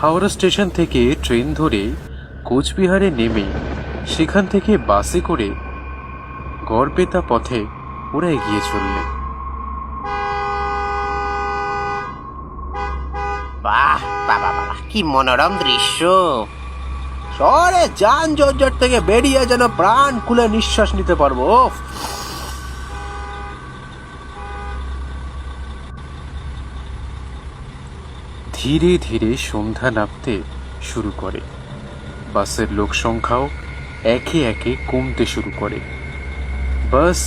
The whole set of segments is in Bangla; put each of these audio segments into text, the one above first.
হাওড়া স্টেশন থেকে ট্রেন ধরে কোচবিহারে নেমে সেখান থেকে বাসে করে গড়বেতা পথে ওরা এগিয়ে চললে। বাহ বাবা বাবা, কি মনোরম দৃশ্য! শহরে যান জঞ্জট থেকে বেরিয়ে যেন প্রাণ খুলে নিঃশ্বাস নিতে পারবো। ধীরে ধীরে সন্ধ্যা নামতে শুরু করে। বাসের লোক সংখ্যাও একে একে কমতে শুরু করে। বাস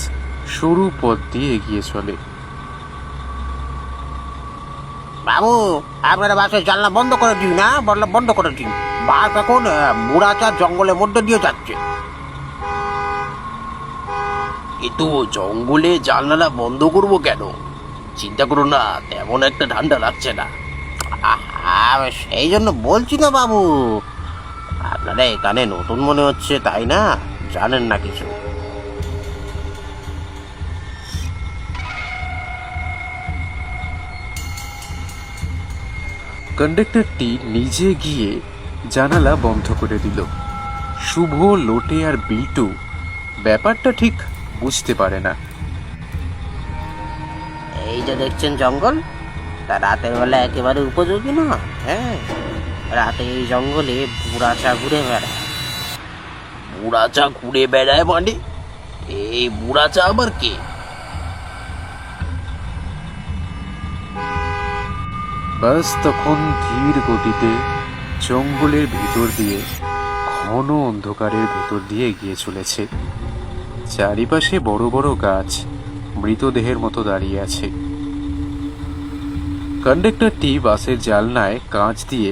সরু পথ দিয়ে এগিয়ে চলে। বাবু, আপনারা বাসের জানলা বন্ধ করে দিন, না বন্ধ করে দিন। বাস এখন মুড়াচার জঙ্গলের মধ্যে দিয়ে যাচ্ছে। কিন্তু জঙ্গলে জানলা বন্ধ করব কেন? চিন্তা করো না, তেমন একটা ঠান্ডা লাগছে না। সেই জন্য বলছি না বাবু, আপনারা এখানে নতুন মনে হচ্ছে, তাই না? জানেন না কিছু। কন্ডাক্টরটি নিজে গিয়ে জানালা বন্ধ করে দিল। শুভ, লোটে আর বিল্টু ব্যাপারটা ঠিক বুঝতে পারে না। এই যে দেখছেন জঙ্গল, তা রাতের বেলা একেবারে উপযোগী না। হ্যাঁ, রাতে এই জঙ্গলে বুড়াচা ঘুরে বেড়ায়। বুড়াচা ঘুরে বেড়ায় মানে? এই বুড়াচা আবার কে? বাস তখন ধীর গতিতে জঙ্গলের ভিতর দিয়ে, ঘন অন্ধকারের ভেতর দিয়ে এগিয়ে চলেছে। চারিপাশে বড় বড় গাছ মৃতদেহের মতো দাঁড়িয়ে আছে। কন্ডাক্টরটি বাসের জানলায় কাঁচ দিয়ে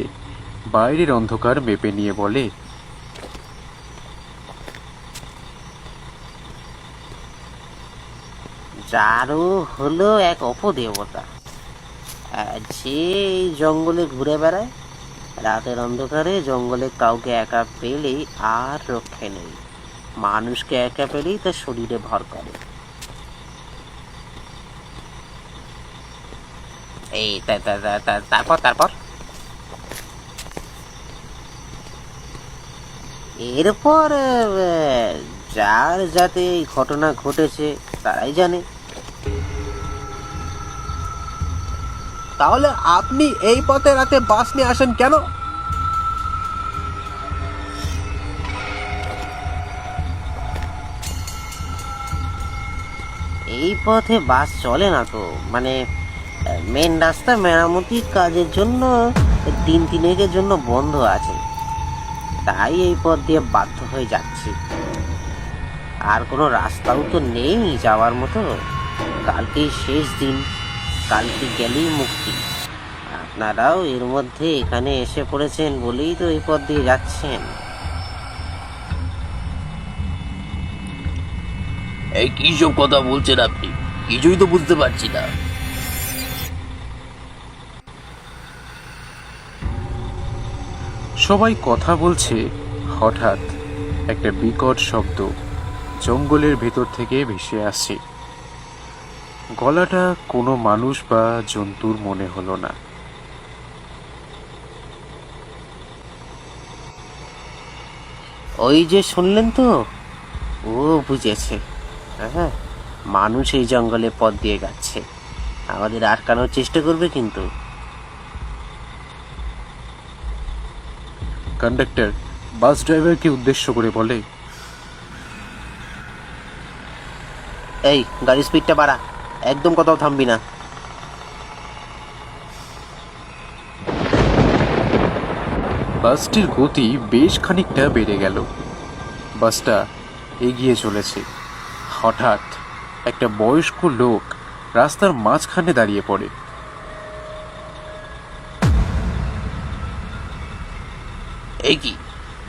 বাইরের অন্ধকার মেপে নিয়ে বলে, যারও হলো এক অপদেবতা, যে এই জঙ্গলে ঘুরে বেড়ায়। রাতের অন্ধকারে জঙ্গলে কাউকে একা পেলেই আর রক্ষে নেই। মানুষকে একা পেলেই তার শরীরে ভর করে। এই তারপর তারপর এরপর যার যাতে এই ঘটনা ঘটেছে তারাই জানে। তাহলে আপনি এই পথে রাতে বাস নিয়ে আসেন কেন? এই পথে বাস চলে না তো, মানে মেন রাস্তা মেরামতির কাজের জন্য দিন তিনেকের জন্য বন্ধ আছে, তাই এই পথ দিয়ে বাধ্য হয়ে যাচ্ছি। আর কোনো রাস্তাও তো নেই যাওয়ার মতো। কালকেই শেষ দিন, কালকে গেলেই মুক্তি। আপনারাও এর মধ্যে এখানে এসে পড়েছেন বলেই তো এই পথ দিয়ে যাচ্ছেন। এই কি সব কথা বলছেন আপনি? কিছুই তো বুঝতে পারছি না। সবাই কথা বলছে। হঠাৎ একটা বিকট শব্দ জঙ্গলের ভেতর থেকে ভেসে আসছে। গলাটা কোনো মানুষ বা জন্তুর মনে হলো না। ওই যে শুনলেন তো, ও বুঝেছে। হ্যাঁ, মানুষ এই জঙ্গলে পথ দিয়ে যাচ্ছে, আমাদের আটকানোর চেষ্টা করবে কিন্তু। কন্ডাক্টর বাস ড্রাইভারকে উদ্দেশ্য করে বলে, এই গাড়ির স্পিডটা বাড়া, একদম কোথাও থামবি না। বাসটির গতি বেশ খানিকটা বেড়ে গেল। বাসটা এগিয়ে চলেছে। হঠাৎ একটা বয়স্ক লোক রাস্তার মাঝখানে দাঁড়িয়ে পড়ে। এই কি,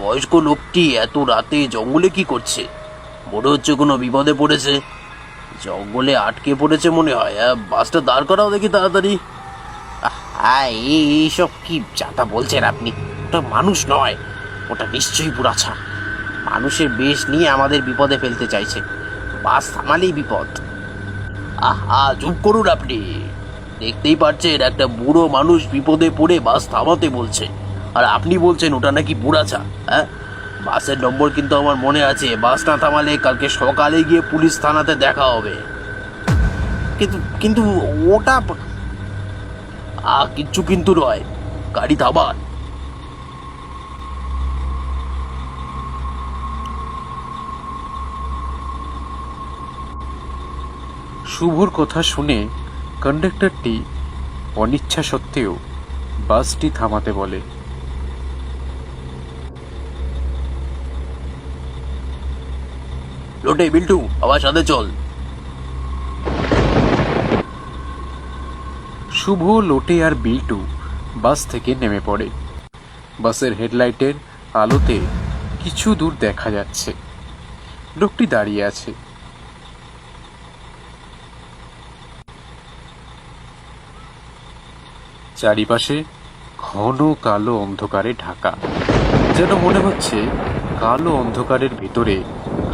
বয়স্ক লোকটি এত রাতে জঙ্গলে কি করছে? মনে হচ্ছে কোনো বিপদে পড়েছে। জঙ্গলে আটকে পড়েছে মনে হয়। বাসটা দাঁড় করাও দেখি তাড়াতাড়ি। এইসব কি যাতা বলছেন আপনি? ওটা মানুষ নয়, ওটা নিশ্চয়ই বুড়াছা। মানুষের বেশ নিয়ে আমাদের বিপদে ফেলতে চাইছে। বাস থামালেই বিপদ। আহা, চুপ করুন আপনি। দেখতেই পাচ্ছেন একটা বুড়ো মানুষ বিপদে পড়ে বাস থামাতে বলছে। আর আপনি বলছেন ওটা নাকি বুড়াচা? হ্যাঁ, বাসের নম্বর কিন্তু আমার মনে আছে। বাস না থামালে কালকে সকালে গিয়ে পুলিশ থানাতে দেখা হবে। কিন্তু কিন্তু ওটা কিচ্ছু কিন্তু নয়, গাড়ি থামান। শুভর কথা শুনে কন্ডাক্টরটি অনিচ্ছা সত্ত্বেও বাসটি থামাতে বলে। লোটে, বিল্টু, আমার সাথে চল। শুভ, লোটে আর বিল্টু বাস থেকে নেমে পড়ে। বাসের হেডলাইটের আলোতে কিছু দূর দেখা যাচ্ছে লোকটি দাঁড়িয়ে আছে। চারিপাশে ঘন কালো অন্ধকারে ঢাকা, যেন মনে হচ্ছে কালো অন্ধকারের ভিতরে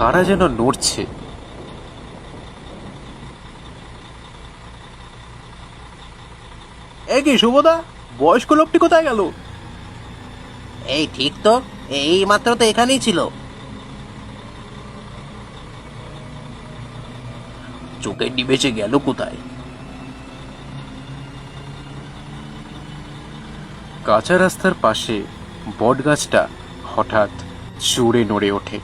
কারা যেন নড়ছে। এ কি শুভদা, বয়স্ক লোকটি কোথায় গেল? এই ঠিক তো, এই মাত্র তো এখানেই ছিল। চোখের নিমেষে গেল কোথায়? কাঁচা রাস্তার পাশে বটগাছটা হঠাৎ জোরে নড়ে ওঠে।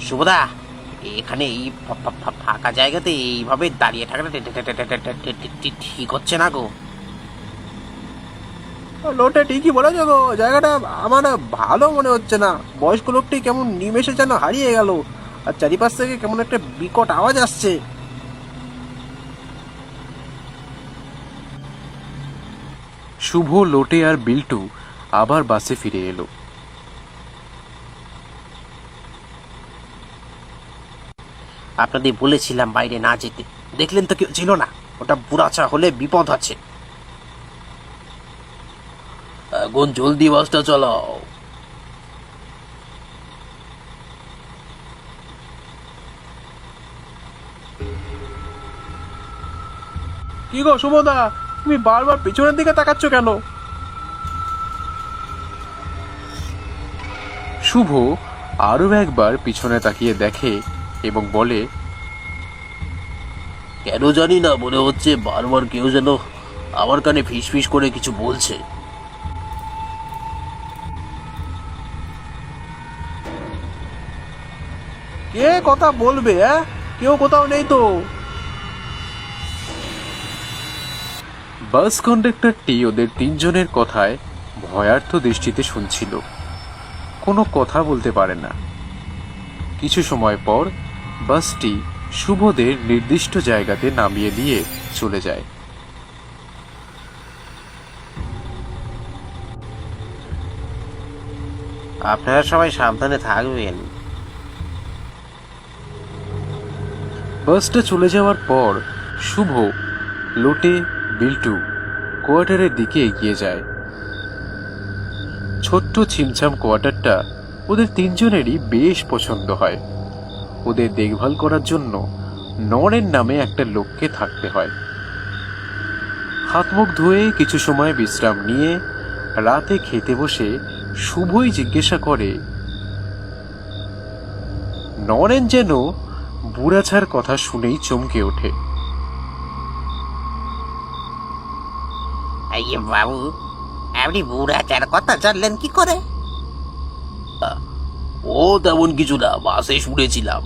শুভদা, এখানে এই ফাঁকা জায়গাতে এইভাবে দাঁড়িয়ে থাকাটা ঠিক হচ্ছে না গো। লোটে ঠিকই বলেছ গো, জায়গাটা আমার ভালো মনে হচ্ছে না। বয়স্ক লোকটি কেমন নিমেষে যেন হারিয়ে গেল, আর চারিপাশ থেকে কেমন একটা বিকট আওয়াজ আসছে। শুভ, লোটে আর বিল্টু আবার বাসে ফিরে এলো। আপনাদের বলেছিলাম বাইরে না যেতে, দেখলেন তো কেউ ছিল না। ওটা বুড়াচা হলে বিপদ আছে। এখন জলদি বাসটা চালাও। কি গো সুমদা, তুমি বারবার পিছনের দিকে তাকাচ্ছ কেন? শুভ আরও একবার পিছনে তাকিয়ে দেখে এবং বলে, কেন জানি না, মনে হচ্ছে বারবার কেউ যেন আমার কানে ফিস ফিস করে কিছু বলছে। কে কথা বলবে? কেউ কোথাও নেই তো। বাস কন্ডাক্টরটি ওদের তিনজনের কথায় ভয়ার্থ দৃষ্টিতে শুনছিল। কোনো কথা বলতে পারে না। কিছু সময় পর বাসটি শুভদের নির্দিষ্ট জায়গাতে নামিয়ে দিয়ে চলে যায়। আপনারা সবাই সাবধানে থাকবেন। বাসটা চলে যাওয়ার পর শুভ, লোটে, বিল্টু কোয়ার্টারের দিকে এগিয়ে যায়। ছোট্ট ছিমছাম কোয়ার্টারটা ওদের তিনজনেরই বেশ পছন্দ হয়। ওদের দেখভাল করার জন্য নরেন নামে একটা লোককে থাকতে হয়। হাত মুখ ধুয়ে কিছু সময় বিশ্রাম নিয়ে রাতে খেতে বসে শুভই জিজ্ঞাসা করে, নরেন যেন বুড়াছার কথা শুনেই চমকে ওঠে। এই বাবু, আপনি বুড়াচার কথা জানলেন কি করে? ও তেমন কিছু না, বাসে শুনেছিলাম।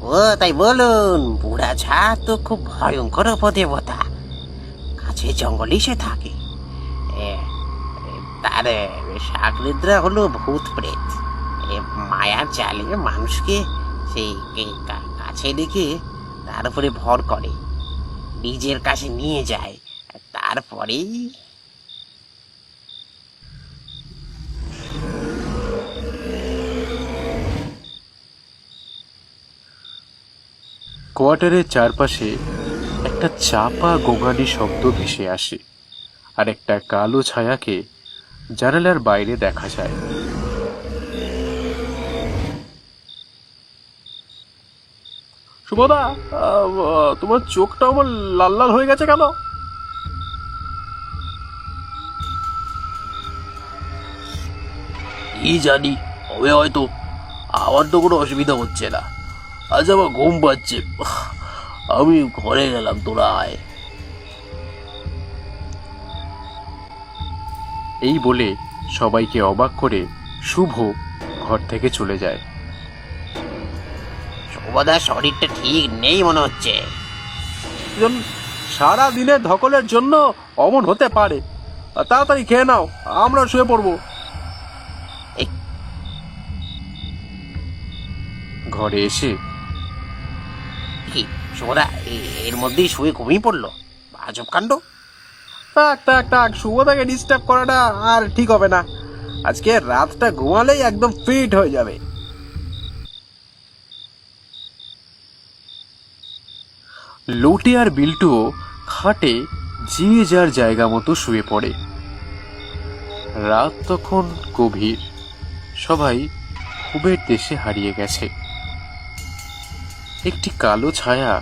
ও তাই বলুন, বুড়াচা তো খুব ভয়ঙ্কর উপদেবতা। কাছে জঙ্গলে সে থাকে। তার শাকরিদ্রা হলো ভূত প্রেত। মায়ার জালে মানুষকে সেই কাছে ডেকে তার উপরে ভর করে, নিজের কাছে নিয়ে যায়। তারপরেই কোয়ার্টারের চারপাশে একটা চাপা গোঙানি শব্দ ভেসে আসে, আর একটা কালো ছায়াকে জানালার বাইরে দেখা যায়। শুভদা, তোমার চোখটা আমার লাল লাল হয়ে গেছে কেন? কি জানি, হবে হয়তো। আমার তো কোনো অসুবিধা হচ্ছে না। আজ আমার ঘুম পাচ্ছে, আমি ঘরে গেলাম, তোরা আয়। এই বলে সবাইকে অবাক করে শুভ ঘর থেকে চলে যায়। শুভদার শরীরটা ঠিক নেই মনে হচ্ছে। সারা দিনের ধকলের জন্য অমন হতে পারে। তাড়াতাড়ি খেয়ে নাও, আমরা শুয়ে পড়বো। ঘরে এসে কি শুভদা এর মধ্যেই শুয়ে ঘুমিয়ে পড়লো? আজব কাণ্ড। টাক শুভদাকে ডিস্টার্ব করাটা আর ঠিক হবে না। আজকে রাতটা ঘুমালেই একদম ফিট হয়ে যাবে। লোটে আর বিল্টুও খাটে যে যার জায়গা মতো শুয়ে পড়ে। রাত তখন গভীর, সবাই ঘুমের দেশে হারিয়ে গেছে। একটি কালো ছায়া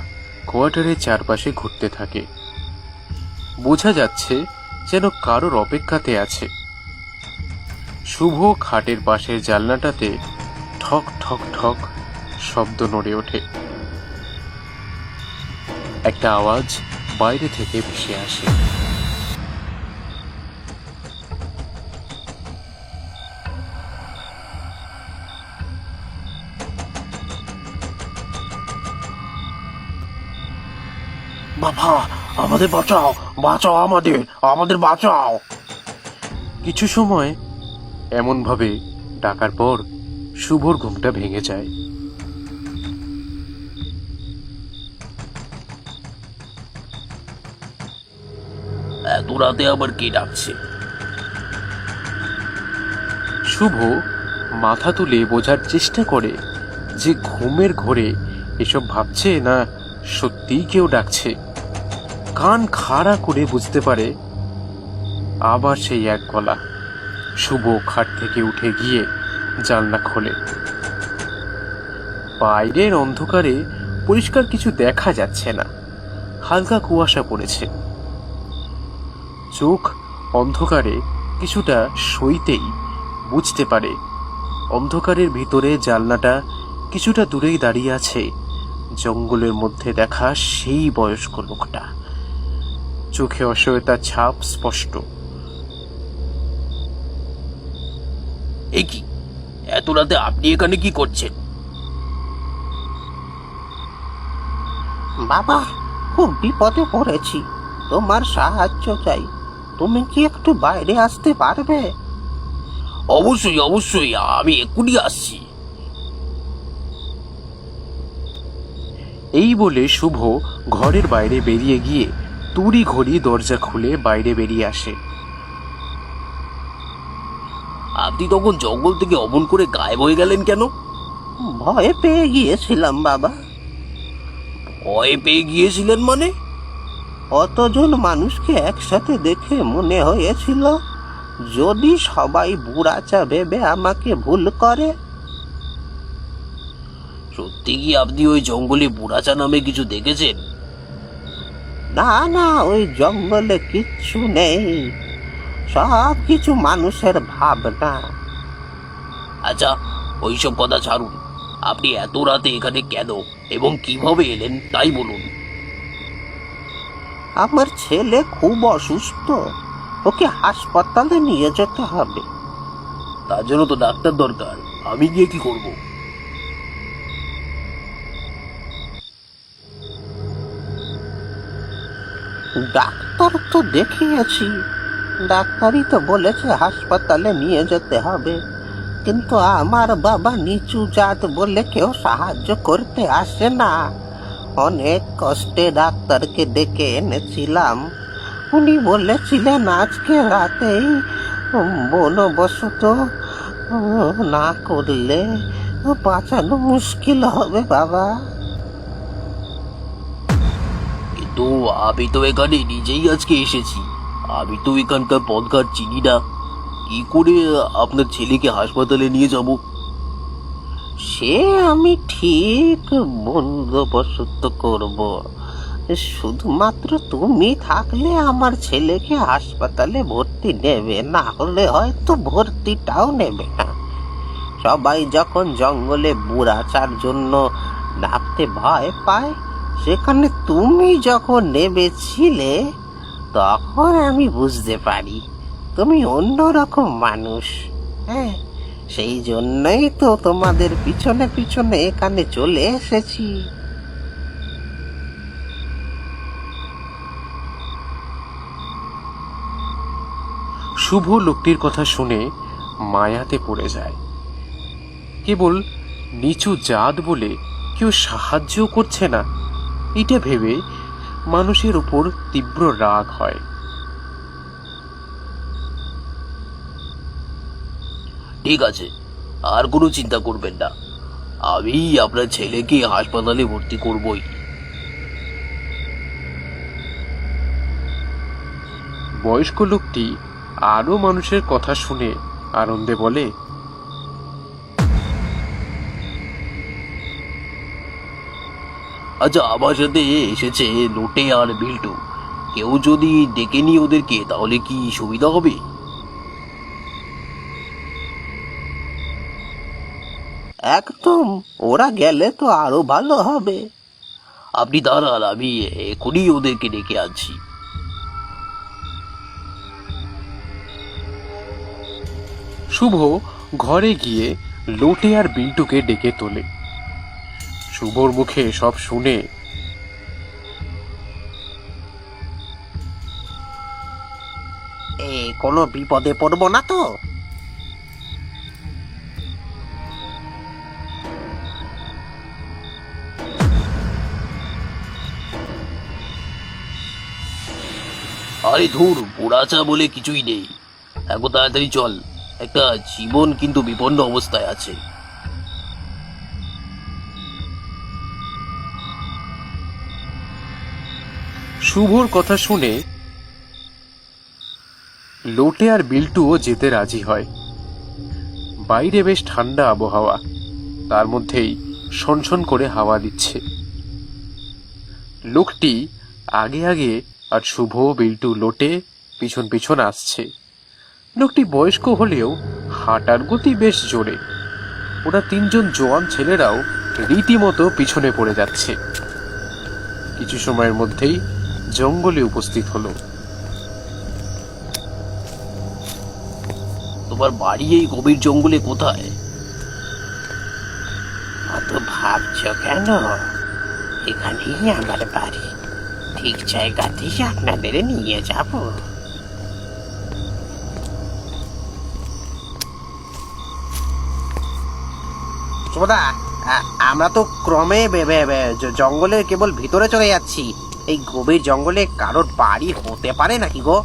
কোয়ার্টারের চারপাশে ঘুরতে থাকে। বোঝা যাচ্ছে যেন কারোর অপেক্ষাতে আছে। শুভ খাটের পাশের জানলাটাতে ঠক ঠক ঠক শব্দ নড়ে ওঠে। একটা আওয়াজ বাইরে থেকে ভেসে আসে। বাবা, আমাদের বাঁচাও, বাঁচাও, আমাদের বাঁচাও। কিছু সময় এমন ভাবে ডাকার পর শুভর ঘুমটা ভেঙে যায়। এত রাতে আবার কে ডাকছে? শুভ মাথা তুলে বোঝার চেষ্টা করে যে ঘুমের ঘোরে এসব ভাবছে না সত্যিই কেউ ডাকছে। কান খাড়া করে বুঝতে পারে আবার সেই এক গলা। শুভ খাট থেকে উঠে গিয়ে জানলা খোলে। বাইরের অন্ধকারে পরিষ্কার কিছু দেখা যাচ্ছে না, হালকা কুয়াশা পড়েছে। চোখ অন্ধকারে কিছুটা সইতেই বুঝতে পারে অন্ধকারের ভিতরে জানলাটা কিছুটা দূরেই দাঁড়িয়ে আছে জঙ্গলের মধ্যে দেখা সেই বয়স্ক লোকটা। চোখে অসহায়তার ছাপ স্পষ্ট। এ কি, এত রাতে আপনি এখানে কি করছেন? বাবা, খুব বিপদে পড়েছি, তোমার সাহায্য চাই। তুমি কি একটু বাইরে আসতে পারবে? অবশ্যই অবশ্যই, আমি এক্ষুনি আসছি। এই বলে শুভ ঘরের বাইরে বেরিয়ে গিয়ে তুড়ি ঘড়ি দরজা খুলে বাইরে বেরিয়ে আসে। আপনি তখন জঙ্গল থেকে অমন করে গায়েব হয়ে গেলেন কেন? ভয়ে পেয়ে গিয়েছিলাম বাবা। ভয় পেয়ে গিয়েছিলেন মানে? অতজন মানুষকে একসাথে দেখে মনে হয়েছিল যদি সবাই বুড়াচা ভেবে আমাকে ভুল করে। সত্যি কি আপনি ওই জঙ্গলে বুড়াচা নামে কিছু দেখেছেন? না না, ওই জঙ্গলে কিচ্ছু নেই, সব কিছু মানুষের ভাবনা। আচ্ছা, ওইসব কথা ছাড়ুন। আপনি এত রাতে এখানে কেন এবং কিভাবে এলেন তাই বলুন। আমার ছেলে খুব অসুস্থ, ওকে হাসপাতালে নিয়ে যেতে হবে। তার জন্য তো ডাক্তার দরকার, আমি গিয়ে কি করব? ডাক্তার তো দেখিয়েছি, ডাক্তারই তো বলেছে হাসপাতালে নিয়ে যেতে হবে, কিন্তু আমার বাবা নিচু জাত বলে কেউ সাহায্য করতে আসে না। অনেক কষ্টে ডাক্তারকে ডেকে এনেছিলাম, উনি বলেছিলেন আজকে রাতেই বনবসত না করলে বাঁচানো মুশকিল হবে বাবা। কিন্তু আমি তো এখানে নিজেই আজকে এসেছি, আমি তো এখানকার পথঘাট চিনি না, কি করে আপনার ছেলেকে হাসপাতালে নিয়ে যাব? সে আমি ঠিক বন্দোবস্ত করব। শুধুমাত্র তুমি থাকলে আমার ছেলেকে হাসপাতালে ভর্তি নেবে, না হলে হয়তো ভর্তিটাও নেবে না। সবাই যখন জঙ্গলে বুড়াচার জন্য নামতে ভয় পায়, সেখানে তুমি যখন নেমেছিলে তখন আমি বুঝতে পারি তুমি অন্যরকম মানুষ। হ্যাঁ, সেই জন্যই তো তোমাদের পিছনে পিছনে এখানে চলে এসেছি। শুভ লোকটির কথা শুনে মায়াতে পড়ে যায়। কেবল নিচু জাত বলে কেউ সাহায্য করছে না, এটা ভেবে মানুষের উপর তীব্র রাগ হয়। ঠিক আছে, আর কোনো চিন্তা করবেন না, আমি আপনার ছেলেকে হাসপাতালে ভর্তি করবই। বয়স্ক লোকটি আরো মানুষের কথা শুনে আনন্দে বলে, আচ্ছা, আমার সাথে এসেছে লোটে আর বিল্টু, কেউ যদি ডেকে নিই ওদেরকে তাহলে কি সুবিধা হবে? একদম, ওরা গেলে তো আরো ভালো হবে। আপনি দাঁড়ান, আমি এখনই ওদেরকে ডেকে আনছি। শুভ ঘরে গিয়ে লোটে আর বিল্টুকে ডেকে তোলে। শুভর মুখে সব শুনে কোনো বিপদে পড়বো না তো? আরে ধুর, পোড়াচা বলে কিছুই নেই। এখন তাড়াতাড়ি চল, একটা জীবন কিন্তু বিপন্ন অবস্থায় আছে। শুভর কথা শুনে লোটে আর বিল্টুও যেতে রাজি হয়। বাইরে বেশ ঠান্ডা আবহাওয়া, তার মধ্যেই সনসন করে হাওয়া দিচ্ছে। লোকটি আগে আগে আর শুভ, বিল্টু, লোটে পিছন পিছন আসছে। লোকটি বয়স্ক হলেও হাঁটার গতি বেশ জোরে। ওরা তিনজন জোয়ান ছেলেরাও রীতিমতো পিছনে পড়ে যাচ্ছে। কিছু সময়ের মধ্যেই জঙ্গলে উপস্থিত হলো। তোমার বাড়ি এই গভীর জঙ্গলে কোথায়? অত ভাবছ কেন? এখানেই আমার বাড়ি, ঠিক জায়গাতেই আপনাদের নিয়ে যাব। সুভদা, আমরা তো ক্রমে জঙ্গলের কেবল ভিতরে চলে যাচ্ছি। এই গভীর জঙ্গলে কারোর বাড়ি হতে পারে নাকি গো?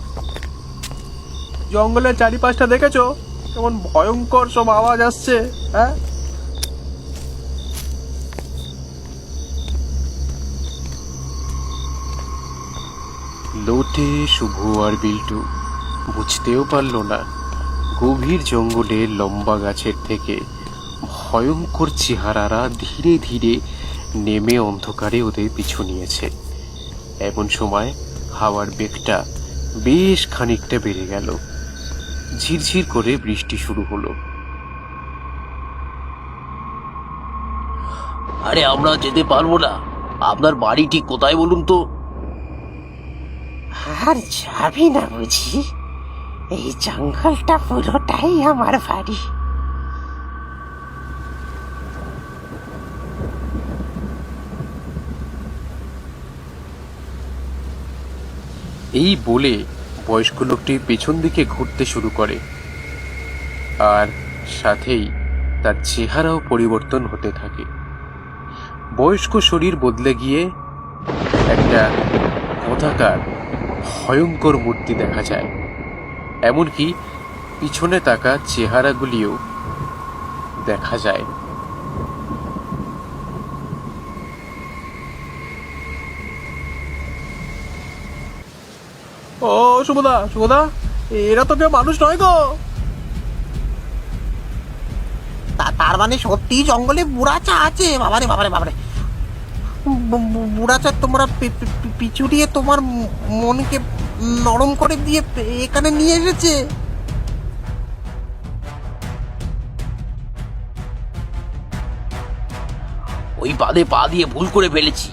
জঙ্গলের চারিপাশটা দেখেছো? কেমন ভয়ঙ্কর সব আওয়াজ আসছে। হ্যাঁ, লোটে, শুভ আর বিল্টু বুঝতেও পারল না গভীর জঙ্গলে লম্বা গাছের থেকে ভয়ঙ্কর চেহারারা ধীরে ধীরে নেমে অন্ধকারে ওদের পিছু নিয়েছে। এমন সময় হাওয়ার বেগটা বেশ খানিকটা বেড়ে গেল। ঝিরঝির করে বৃষ্টি শুরু হলো। আরে আমরা যেতে পারবো না, আপনার বাড়ি ঠিক কোথায় বলুন তো? আর যাবি না বুঝি? এই জঙ্গলটা পুরোটাই আমার বাড়ি। এই বলে বয়স্ক লোকটি পেছন দিকে ঘুরতে শুরু করে, আর সাথেই তার চেহারাও পরিবর্তন হতে থাকে। বয়স্ক শরীর বদলে গিয়ে একটা কদাকার ভয়ঙ্কর মূর্তি দেখা যায়। এমনকি পিছনে তাকা চেহারাগুলিও দেখা যায়। ও শুভদা, শুভদা, এরা তো কেউ মানুষ নয় গো। তার মানে সত্যি জঙ্গলে বুড়াচা আছে? বাবারে বাবারে বাবারে, বুড়াচা তোমরা পিছু দিয়ে তোমার মনকে নরম করে দিয়ে এখানে নিয়ে এসেছে। ওই বাদে পা দিয়ে ভুল করে ফেলেছি।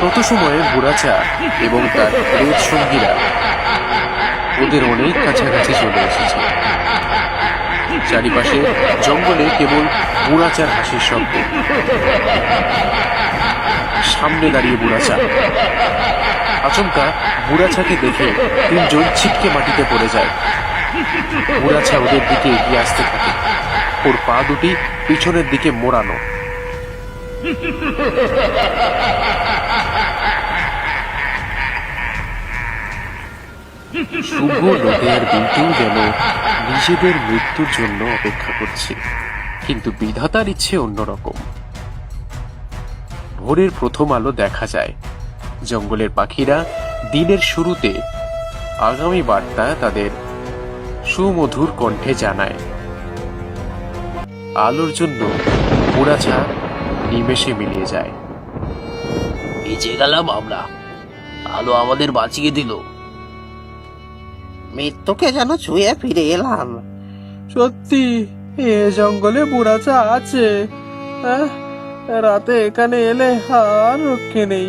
তত সময়ে বুড়াচা এবং তার প্রেত সঙ্গীরা ওদের অনেক কাছাকাছি চলে এসেছে। চারিপাশে জঙ্গলে কেবল বুড়াচার হাসির শব্দ। সামনে দাঁড়িয়ে বুড়াচা। আচমকা বুড়াচাকে দেখে তিনজন ছিটকে মাটিতে পড়ে যায়। বুড়াচা ওদের দিকে এগিয়ে আসতে থাকে, ওর পা দুটি পিছনের দিকে মোড়ানো। শুভ লোকে আর বিন্টু যেন নিজেদের মৃত্যুর জন্য অপেক্ষা করছে, কিন্তু বিধাতার ইচ্ছে অন্যরকম। ভোরের প্রথম আলো দেখা যায়। জঙ্গলের পাখিরা দিনের শুরুতে আগামী বার্তা তাদের সুমধুর কণ্ঠে জানায়। আলোর জন্য বুড়াচা নিমেষে মিলিয়ে যায়। বেঁচে গেলাম আমরা, আলো আমাদের বাঁচিয়ে দিল। মৃত্যুকে যেন ছুঁয়ে ফিরে এলাম। সত্যি এ জঙ্গলে বুড়াচা আছে। রাতে এখানে এলে আর রক্ষে নেই।